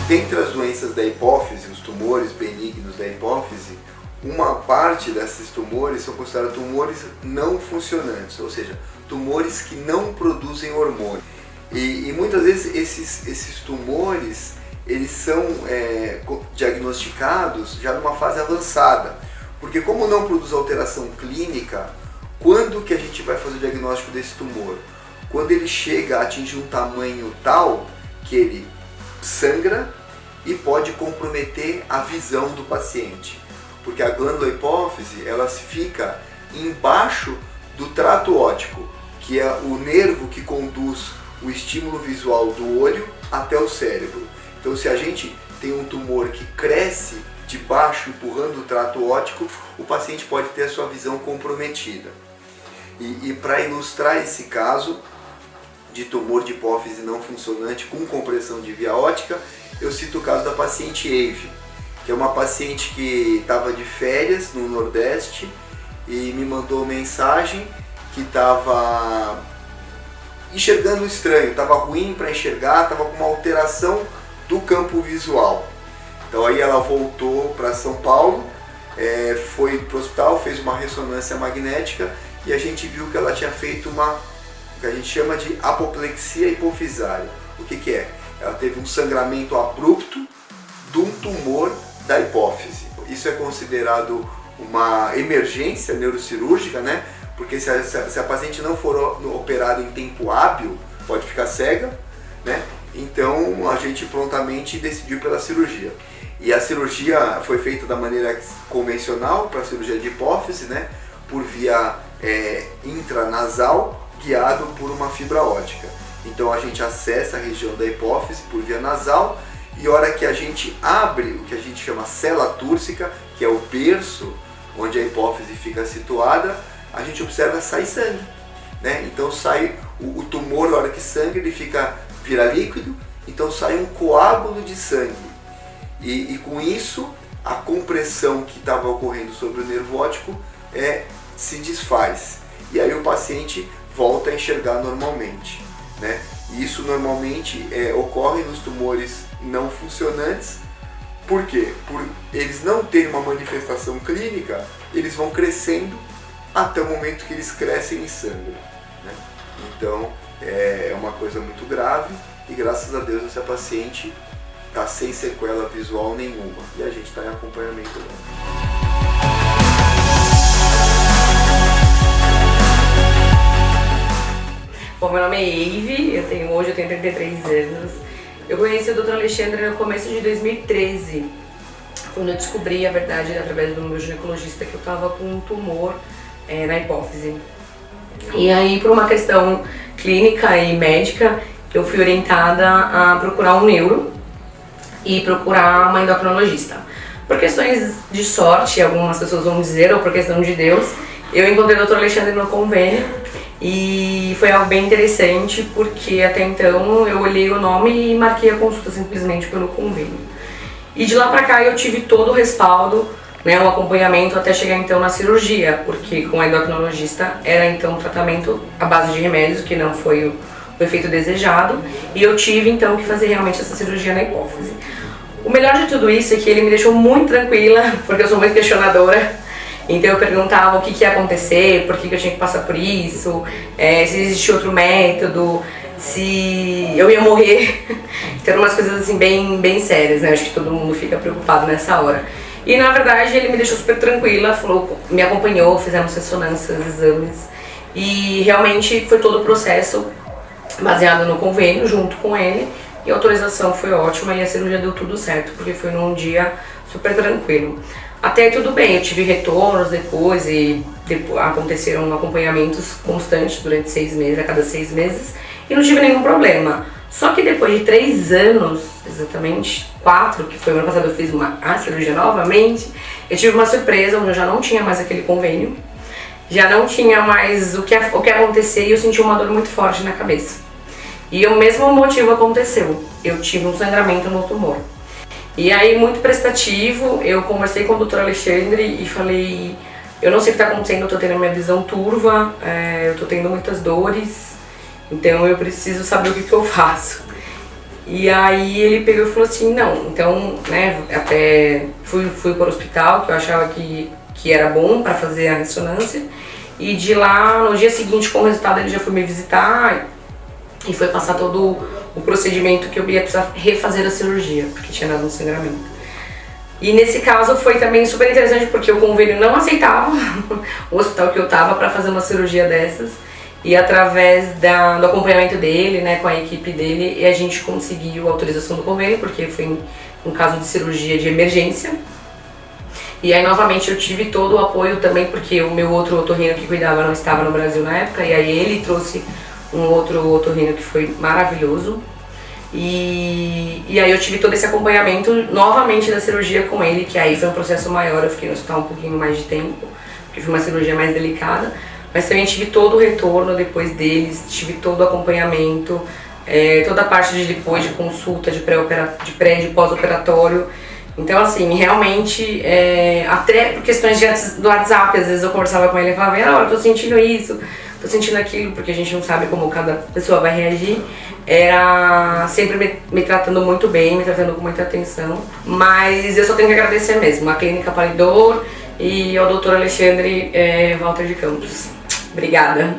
dentre as doenças da hipófise, os tumores benignos da hipófise, uma parte desses tumores são considerados tumores não funcionantes, ou seja, tumores que não produzem hormônio. E muitas vezes esses tumores eles são diagnosticados já numa fase avançada, porque como não produz alteração clínica, quando que a gente vai fazer o diagnóstico desse tumor? Quando ele chega a atingir um tamanho tal que ele sangra e pode comprometer a visão do paciente, porque a glândula hipófise ela fica embaixo do trato óptico, que é o nervo que conduz o estímulo visual do olho até o cérebro. Então, se a gente tem um tumor que cresce de baixo empurrando o trato óptico, o paciente pode ter a sua visão comprometida. E para ilustrar esse caso de tumor de hipófise não funcionante com compressão de via óptica, eu cito o caso da paciente Eve, que é uma paciente que estava de férias no Nordeste e me mandou mensagem que estava enxergando estranho, estava ruim para enxergar, estava com uma alteração do campo visual. Então aí ela voltou para São Paulo, foi para o hospital, fez uma ressonância magnética e a gente viu que ela tinha feito o que a gente chama de apoplexia hipofisária. O que é? Ela teve um sangramento abrupto de um tumor da hipófise. Isso é considerado uma emergência neurocirúrgica, né? Porque se a paciente não for operada em tempo hábil, pode ficar cega, né? Então a gente prontamente decidiu pela cirurgia. E a cirurgia foi feita da maneira convencional para a cirurgia de hipófise, né? Por via intranasal, guiado por uma fibra óptica. Então a gente acessa a região da hipófise por via nasal e a hora que a gente abre o que a gente chama cela túrcica, que é o berço onde a hipófise fica situada, a gente observa sair sangue, né? Então sai o tumor, na hora que sangue ele vira líquido, então sai um coágulo de sangue e com isso a compressão que estava ocorrendo sobre o nervo óptico se desfaz e aí o paciente volta a enxergar normalmente, né? E isso normalmente ocorre nos tumores não funcionantes. Por quê? Por eles não terem uma manifestação clínica, eles vão crescendo até o momento que eles crescem e sangram, né? Então é uma coisa muito grave e graças a Deus essa paciente está sem sequela visual nenhuma e a gente está em acompanhamento dela. Bom, meu nome é Eve, hoje eu tenho 33 anos. Eu conheci o Dr. Alexandre no começo de 2013, quando eu descobri a verdade através do meu ginecologista que eu estava com um tumor na hipófise. E aí, por uma questão clínica e médica, eu fui orientada a procurar um neuro e procurar uma endocrinologista. Por questões de sorte, algumas pessoas vão dizer, ou por questão de Deus, eu encontrei o Dr. Alexandre no convênio e foi algo bem interessante porque até então eu olhei o nome e marquei a consulta simplesmente pelo convênio. E de lá pra cá eu tive todo o respaldo, né, o acompanhamento até chegar então na cirurgia, porque com a endocrinologista era então um tratamento à base de remédios, que não foi o efeito desejado, e eu tive então que fazer realmente essa cirurgia na hipófise. O melhor de tudo isso é que ele me deixou muito tranquila, porque eu sou muito questionadora. Então eu perguntava o que ia acontecer, por que eu tinha que passar por isso, se existia outro método, se eu ia morrer. Então eram umas coisas assim bem sérias, né? Acho que todo mundo fica preocupado nessa hora. E na verdade ele me deixou super tranquila, me acompanhou, fizemos ressonâncias, exames. E realmente foi todo o processo baseado no convênio, junto com ele. E a autorização foi ótima e a cirurgia deu tudo certo, porque foi num dia super tranquilo. Até aí tudo bem, eu tive retornos depois e aconteceram acompanhamentos constantes durante 6 meses, a cada 6 meses, e não tive nenhum problema. Só que depois de 3 anos, exatamente 4, que foi o ano passado eu fiz a cirurgia novamente, eu tive uma surpresa onde eu já não tinha mais aquele convênio, já não tinha mais o que acontecer e eu senti uma dor muito forte na cabeça. E o mesmo motivo aconteceu, eu tive um sangramento no tumor. E aí, muito prestativo, eu conversei com o Dr. Alexandre e falei, eu não sei o que está acontecendo, eu estou tendo minha visão turva, eu estou tendo muitas dores, então eu preciso saber o que eu faço. E aí ele pegou e falou assim, não, então, né, até fui para o hospital, que eu achava que era bom para fazer a ressonância. E de lá, no dia seguinte, com o resultado, ele já foi me visitar e foi passar todo o procedimento que eu ia precisar refazer a cirurgia, porque tinha dado um sangramento. E nesse caso foi também super interessante porque o convênio não aceitava o hospital que eu tava para fazer uma cirurgia dessas. E através do acompanhamento dele, né, com a equipe dele, a gente conseguiu a autorização do convênio, porque foi um caso de cirurgia de emergência. E aí novamente eu tive todo o apoio também, porque o meu outro otorrino que cuidava não estava no Brasil na época, e aí ele trouxe um outro otorrino que foi maravilhoso. E aí eu tive todo esse acompanhamento novamente da cirurgia com ele, que aí foi um processo maior, eu fiquei no hospital um pouquinho mais de tempo, porque foi uma cirurgia mais delicada. Mas também tive todo o retorno depois deles, tive todo o acompanhamento, toda a parte de depois de consulta, de pré e de pós-operatório. Então, assim, realmente, até por questões do WhatsApp, às vezes eu conversava com ele e falava, eu tô sentindo isso, tô sentindo aquilo, porque a gente não sabe como cada pessoa vai reagir. Era sempre me tratando muito bem, me tratando com muita atenção. Mas eu só tenho que agradecer mesmo, a Clínica Palidor e ao Dr. Alexandre Walter de Campos. Obrigada.